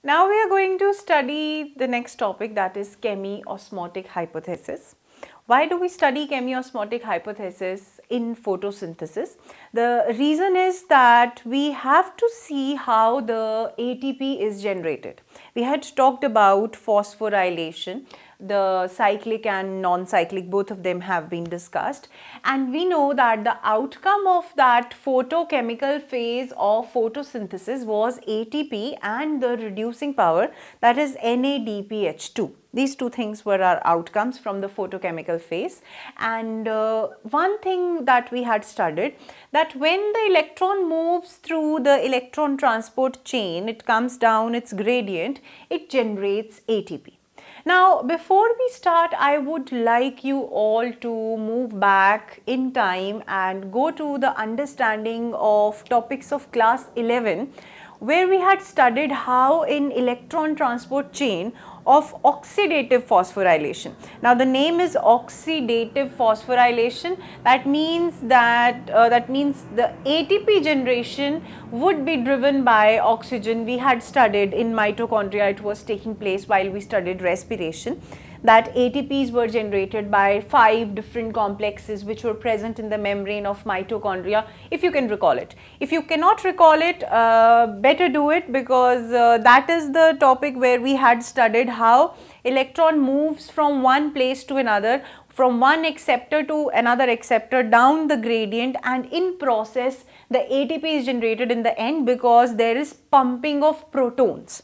Now we are going to study the next topic, that is chemiosmotic hypothesis. Why do we study chemiosmotic hypothesis in photosynthesis? The reason is that we have to see how the ATP is generated. We had talked about phosphorylation, the cyclic and non-cyclic, both of them have been discussed, and we know that the outcome of that photochemical phase of photosynthesis was ATP and the reducing power, that is NADPH2. These two things were our outcomes from the photochemical phase. And one thing that we had studied, that when the electron moves through the electron transport chain, it comes down its gradient, it generates ATP. Now, before we start, I would like you all to move back in time and go to the understanding of topics of class 11, where we had studied how in electron transport chain of oxidative phosphorylation. Now the name is oxidative phosphorylation. That means the ATP generation would be driven by oxygen. We had studied in mitochondria, it was taking place while we studied respiration, that ATPs were generated by 5 different complexes which were present in the membrane of mitochondria, if you can recall it. If you cannot recall it, better do it, because that is the topic where we had studied how electron moves from one place to another, from one acceptor to another acceptor down the gradient, and in process the ATP is generated in the end because there is pumping of protons.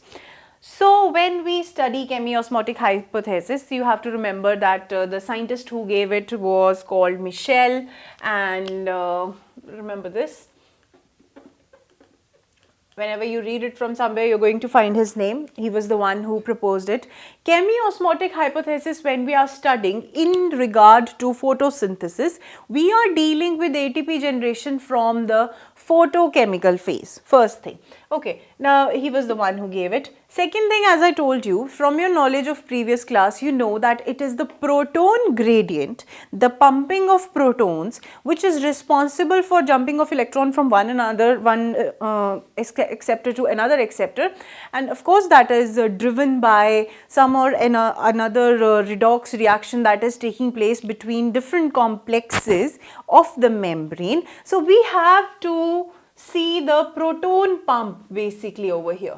So when we study chemiosmotic hypothesis, you have to remember that the scientist who gave it was called Michel, and remember this. Whenever you read it from somewhere, you're going to find his name. He was the one who proposed it. Chemiosmotic hypothesis, when we are studying in regard to photosynthesis, we are dealing with ATP generation from the photochemical phase, first thing. Okay, now he was the one who gave it. Second thing, as I told you, from your knowledge of previous class, you know that it is the proton gradient, the pumping of protons, which is responsible for jumping of electron from one acceptor to another acceptor, and of course that is driven by some or another redox reaction that is taking place between different complexes of the membrane. So we have to see the proton pump basically over here.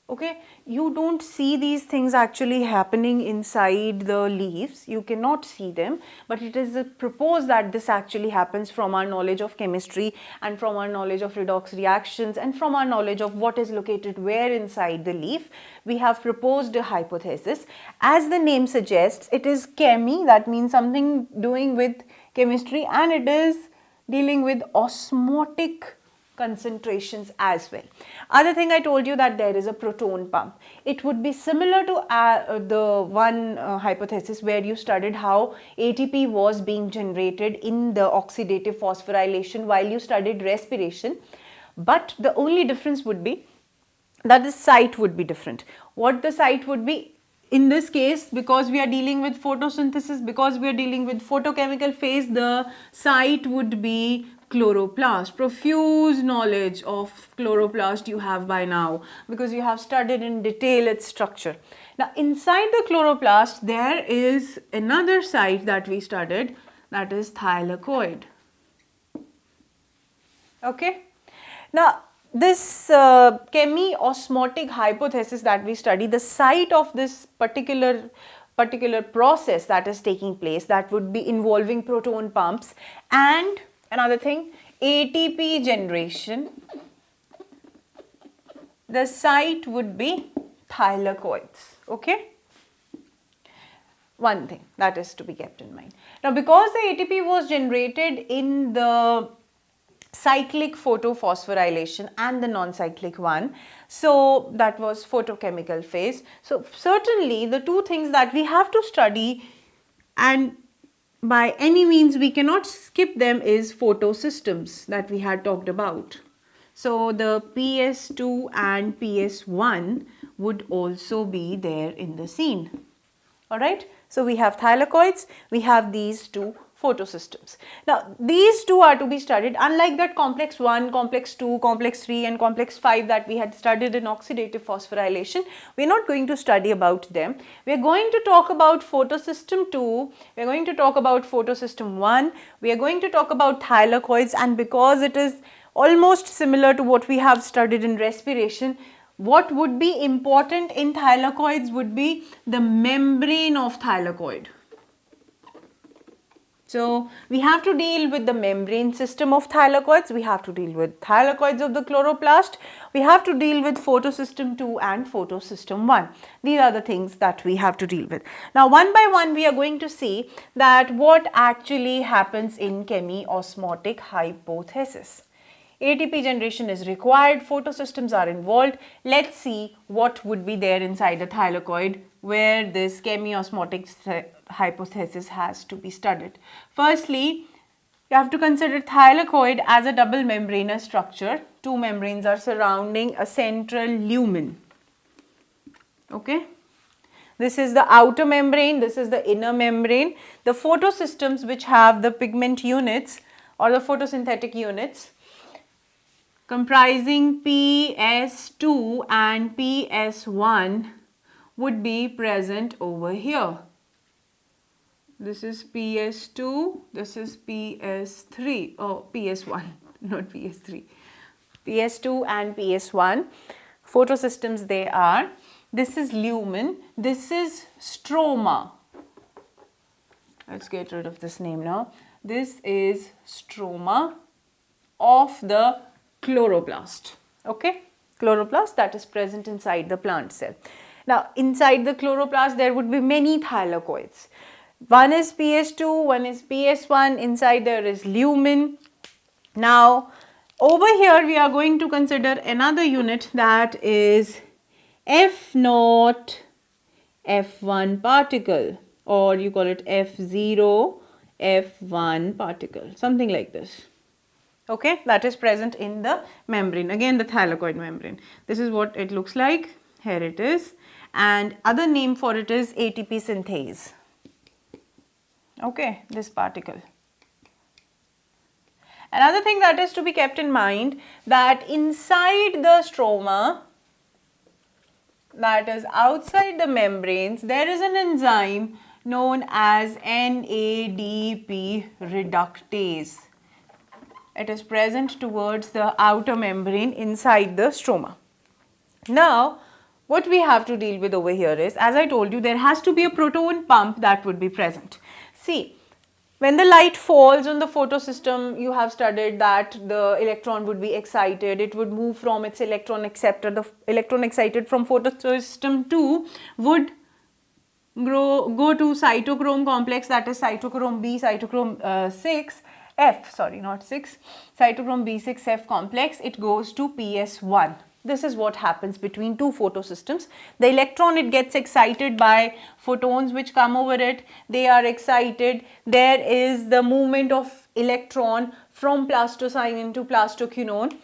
Okay, you don't see these things actually happening inside the leaves, you cannot see them, but it is proposed that this actually happens from our knowledge of chemistry and from our knowledge of redox reactions and from our knowledge of what is located where inside the leaf. We have proposed a hypothesis. As the name suggests, it is chemi, that means something doing with chemistry, and it is dealing with osmotic concentrations as well. Other thing, I told you that there is a proton pump. It would be similar to the one hypothesis where you studied how ATP was being generated in the oxidative phosphorylation while you studied respiration, but the only difference would be that the site would be different. What the site would be? In this case, because we are dealing with photosynthesis, because we are dealing with photochemical phase, the site would be chloroplast. Profuse knowledge of chloroplast you have by now, because you have studied in detail its structure. Now inside the chloroplast there is another site that we studied, that is thylakoid. Okay, now this chemiosmotic hypothesis that we study, the site of this particular process that is taking place, that would be involving proton pumps, and another thing, ATP generation, the site would be thylakoids. Okay, one thing that is to be kept in mind. Now because the ATP was generated in the cyclic photophosphorylation and the non-cyclic one, so that was photochemical phase. So certainly the two things that we have to study, and by any means we cannot skip them, is photosystems that we had talked about. So the PS2 and PS1 would also be there in the scene. Alright, so we have thylakoids, we have these two photosystems. Now, these two are to be studied, unlike that complex 1, complex 2, complex 3 and complex 5 that we had studied in oxidative phosphorylation. We are not going to study about them. We are going to talk about photosystem 2, we are going to talk about photosystem 1, we are going to talk about thylakoids, and because it is almost similar to what we have studied in respiration, what would be important in thylakoids would be the membrane of thylakoid. So, we have to deal with the membrane system of thylakoids, we have to deal with thylakoids of the chloroplast, we have to deal with photosystem 2 and photosystem 1. These are the things that we have to deal with. Now, one by one we are going to see that what actually happens in chemiosmotic hypothesis. ATP generation is required, photosystems are involved. Let's see what would be there inside the thylakoid where this chemiosmotic hypothesis has to be studied. Firstly, you have to consider thylakoid as a double membranous structure. Two membranes are surrounding a central lumen. Okay. This is the outer membrane, this is the inner membrane. The photosystems which have the pigment units or the photosynthetic units comprising PS2 and PS1 would be present over here. This is PS2, this is PS3, oh PS1, not PS3. PS2 and PS1, photosystems they are. This is lumen, this is stroma. Let's get rid of this name now. This is stroma of the chloroblast. Okay, chloroplast that is present inside the plant cell. Now, inside the chloroplast there would be many thylakoids. One is PS2, one is PS1, inside there is lumen. Now, over here we are going to consider another unit that is F0 F1 particle, or you call it F0 F1 particle, something like this. Okay, that is present in the membrane, again the thylakoid membrane. This is what it looks like, here it is, and other name for it is ATP synthase. Okay, this particle. Another thing that is to be kept in mind, that inside the stroma, that is outside the membranes, there is an enzyme known as NADP reductase. It is present towards the outer membrane inside the stroma. Now, what we have to deal with over here is, as I told you, there has to be a proton pump that would be present. See, when the light falls on the photosystem, you have studied that the electron would be excited, it would move from its electron acceptor, the electron excited from photosystem 2 would go to cytochrome complex, that is cytochrome B, cytochrome 6, F, sorry, not 6, cytochrome B6F complex, it goes to PS1. This is what happens between two photosystems. The electron, it gets excited by photons which come over it. They are excited. There is the movement of electron from plastocyanin to plastoquinone.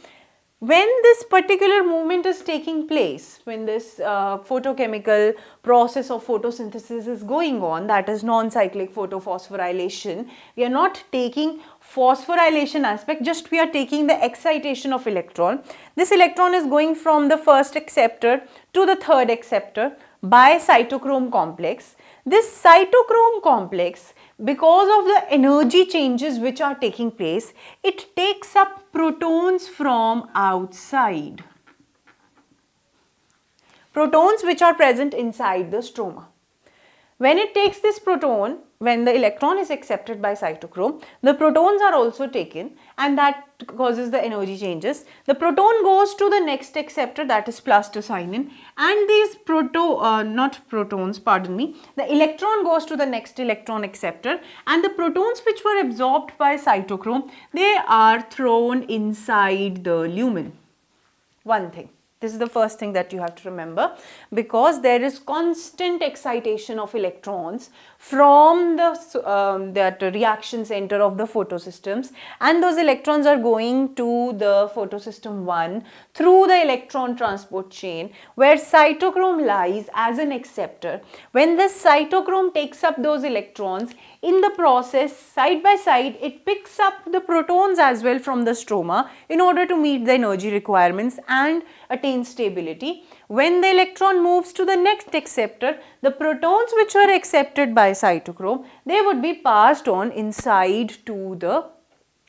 When this particular movement is taking place, when this photochemical process of photosynthesis is going on, that is non-cyclic photophosphorylation, we are not taking phosphorylation aspect, just we are taking the excitation of electron. This electron is going from the first acceptor to the third acceptor by cytochrome complex. This cytochrome complex, because of the energy changes which are taking place, it takes up protons from outside. Protons which are present inside the stroma. When it takes this proton, when the electron is accepted by cytochrome, the protons are also taken and that causes the energy changes. The proton goes to the next acceptor, that is plastocyanin, and these the electron goes to the next electron acceptor, and the protons which were absorbed by cytochrome, they are thrown inside the lumen. One thing. This is the first thing that you have to remember, because there is constant excitation of electrons from the that reaction center of the photosystems, and those electrons are going to the photosystem 1 through the electron transport chain where cytochrome lies as an acceptor. When this cytochrome takes up those electrons, in the process, side by side, it picks up the protons as well from the stroma in order to meet the energy requirements and attain stability. When the electron moves to the next acceptor, the protons which were accepted by cytochrome, they would be passed on inside to the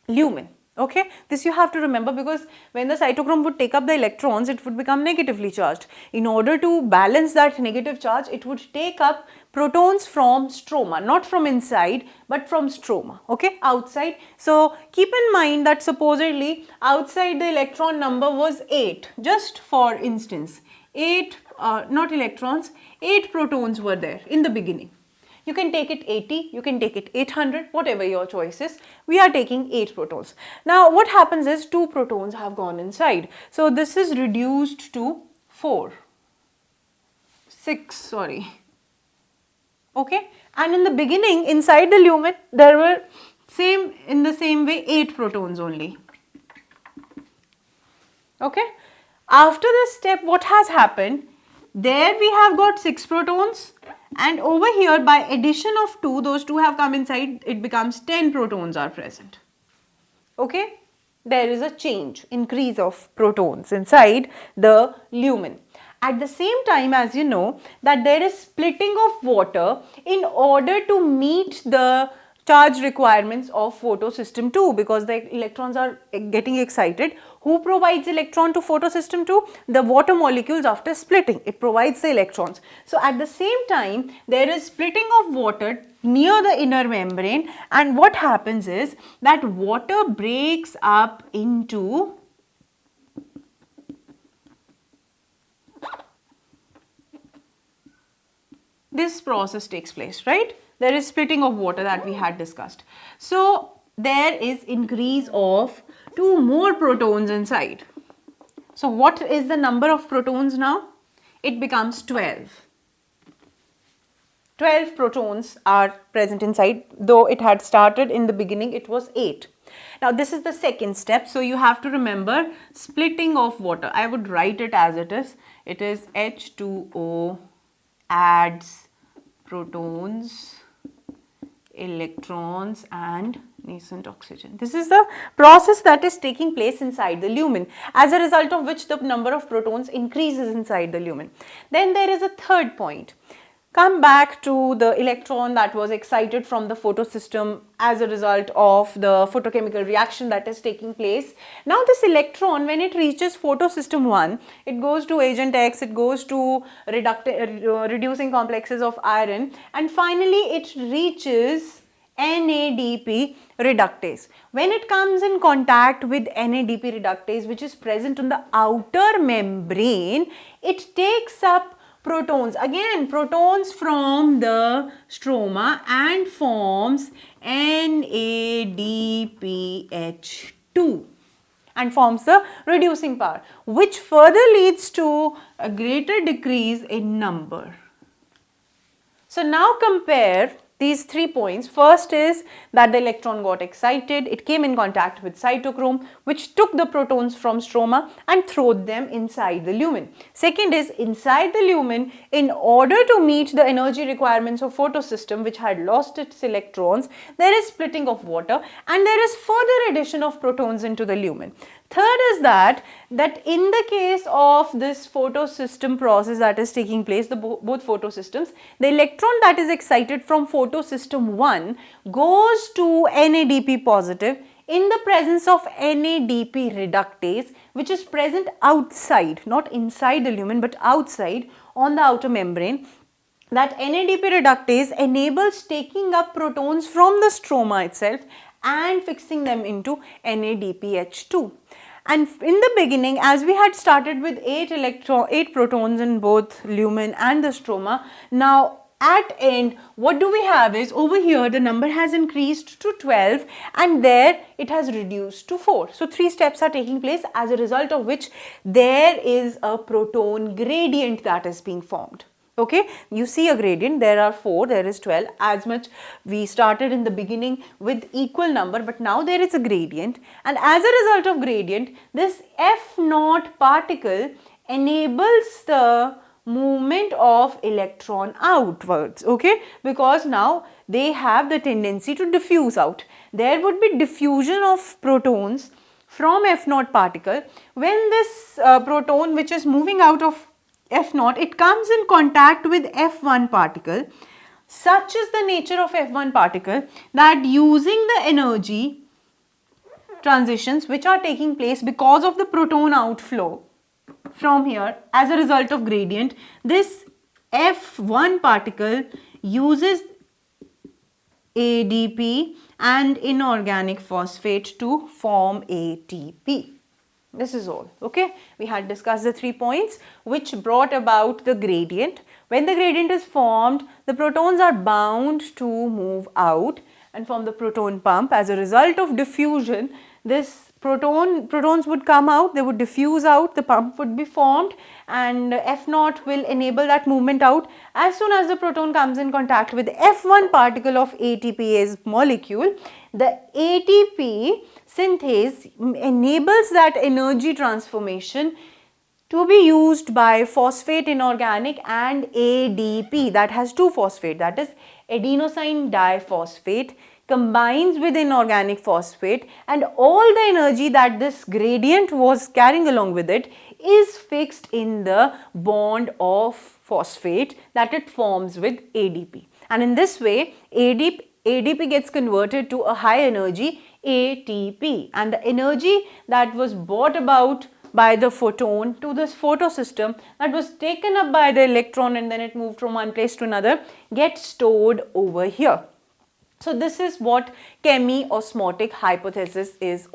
lumen. Okay, this you have to remember, because when the cytochrome would take up the electrons, it would become negatively charged. In order to balance that negative charge, it would take up protons from stroma, not from inside but from stroma, okay, outside. So keep in mind that supposedly outside the electron number was 8, just for instance, 8 not electrons, 8 protons were there in the beginning. You can take it 80, you can take it 800, whatever your choice is. We are taking 8 protons. Now what happens is 2 protons have gone inside. So this is reduced to 6, sorry. Okay, and in the beginning inside the lumen there were in the same way 8 protons only. Okay, after this step what has happened? There we have got 6 protons, and over here by addition of 2, those 2 have come inside, it becomes 10 protons are present. Okay, there is a change, increase of protons inside the lumen. At the same time, as you know, that there is splitting of water in order to meet the charge requirements of photosystem 2, because the electrons are getting excited. Who provides electron to photosystem 2? The water molecules after splitting. It provides the electrons. So at the same time, there is splitting of water near the inner membrane, and what happens is that water breaks up into this process takes place, right? There is splitting of water that we had discussed. So there is increase of 2 more protons inside. So what is the number of protons now? It becomes 12. 12 protons are present inside, though it had started in the beginning, it was 8. Now this is the second step. So you have to remember splitting of water. I would write it as it is. It is H2O adds protons, electrons and nascent oxygen. This is the process that is taking place inside the lumen, as a result of which the number of protons increases inside the lumen. Then there is a third point. Come back to the electron that was excited from the photosystem as a result of the photochemical reaction that is taking place. Now this electron, when it reaches photosystem 1, it goes to agent X, it goes to reducing complexes of iron, and finally it reaches NADP reductase. When it comes in contact with NADP reductase, which is present on the outer membrane, it takes up protons, again protons from the stroma, and forms NADPH2 and forms the reducing power, which further leads to a greater decrease in number. So now compare these 3 points. First is that the electron got excited, it came in contact with cytochrome, which took the protons from stroma and threw them inside the lumen. Second is, inside the lumen, in order to meet the energy requirements of photosystem, which had lost its electrons, there is splitting of water and there is further addition of protons into the lumen. Third is that in the case of this photosystem process that is taking place, both photosystems, the electron that is excited from photosystem 1 goes to NADP positive in the presence of NADP reductase, which is present outside, not inside the lumen but outside on the outer membrane. That NADP reductase enables taking up protons from the stroma itself and fixing them into NADPH2. And in the beginning, as we had started with 8 protons in both lumen and the stroma, now at end what do we have is, over here the number has increased to 12 and there it has reduced to 4. So 3 steps are taking place, as a result of which there is a proton gradient that is being formed. Okay, you see a gradient, there are 4, there is 12, as much we started in the beginning with equal number, but now there is a gradient, and as a result of gradient, this F0 particle enables the movement of electron outwards, okay, because now they have the tendency to diffuse out. There would be diffusion of protons from F0 particle. When this proton which is moving out of F0, it comes in contact with F1 particle. Such is the nature of F1 particle that using the energy transitions which are taking place because of the proton outflow from here as a result of gradient, this F1 particle uses ADP and inorganic phosphate to form ATP. This is all, okay. We had discussed the 3 points which brought about the gradient. When the gradient is formed, the protons are bound to move out and form the proton pump. As a result of diffusion, this protons would come out, they would diffuse out, the pump would be formed, and F0 will enable that movement out. As soon as the proton comes in contact with F1 particle of ATPase molecule, the ATP synthase enables that energy transformation to be used by phosphate inorganic and ADP, that has 2 phosphate, that is adenosine diphosphate, combines with inorganic phosphate, and all the energy that this gradient was carrying along with it is fixed in the bond of phosphate that it forms with ADP. And in this way, ADP gets converted to a high energy ATP, and the energy that was brought about by the photon to this photosystem, that was taken up by the electron and then it moved from one place to another, gets stored over here. So this is what chemiosmotic hypothesis is.